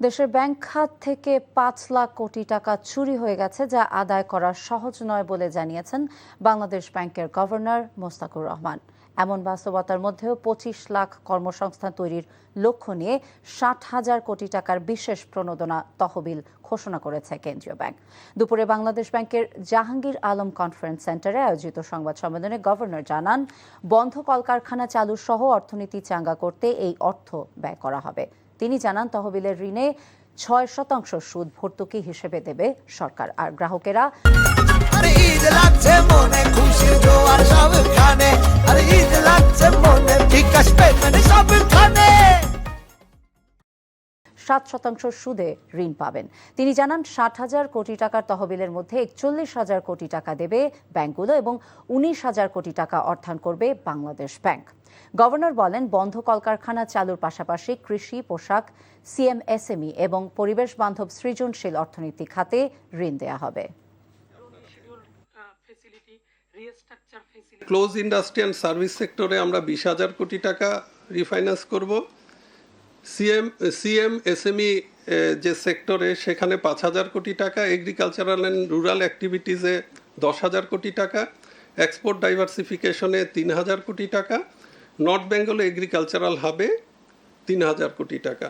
দেশের ব্যাংক খাত থেকে ৫ লাখ কোটি টাকা চুরি হয়ে গেছে, যা আদায় করা সহজ নয় বলে জানিয়েছেন বাংলাদেশ ব্যাংকের গভর্নর মোস্তাকুর রহমান। এমন বাস্তবতার মধ্যেও ২৫ লাখ কর্মসংস্থান তৈরির লক্ষ্য নিয়ে ৬০,০০০ কোটি টাকার বিশেষ প্রণোদনা তহবিল ঘোষণা করেছে কেন্দ্রীয় ব্যাংক। দুপুরে বাংলাদেশ ব্যাংকের জাহাঙ্গীর আলম কনফারেন্স সেন্টারে আয়োজিত সংবাদ সম্মেলনে গভর্নর জানান, বন্ধ কলকারখানা চালু সহ অর্থনীতি চাঙ্গা করতে এই অর্থ ব্যয় করা হবে। তিনি জানান, তহবিলের ঋণে ৬% সুদ ভর্তুকি হিসেবে দেবে সরকার, আর গ্রাহকেরা ৭% সুদে ঋণ পাবেন। তিনি জানান, ৬০,০০০ কোটি টাকার তহবিলের মধ্যে ৪১,০০০ কোটি টাকা দেবে ব্যাংকগুলো এবং ১৯,০০০ কোটি টাকা অর্থায়ন করবে বাংলাদেশ ব্যাংক। গভর্নর বলেন, বন্ধ কলকারখানা চালুর পাশাপাশি কৃষি, পোশাক, সিএমএসএমই এবং পরিবেশ বান্ধব সৃজনশীল অর্থনীতি খাতে ঋণ দেয়া হবে। ক্লোজ ইন্ডাস্ট্রি অ্যান্ড সার্ভিস সেক্টরে আমরা ২০,০০০ কোটি টাকা রিফাইন্যান্স করব। সিএমএসএমই যে সেক্টরে, সেখানে ৫,০০০ কোটি টাকা, এগ্রিকালচারাল অ্যান্ড রুরাল অ্যাক্টিভিটিসে ১০,০০০ কোটি টাকা, এক্সপোর্ট ডাইভার্সিফিকেশনে ৩,০০০ কোটি টাকা, নর্থ বেঙ্গল এগ্রিকালচারাল হাবে ৩,০০০ কোটি টাকা।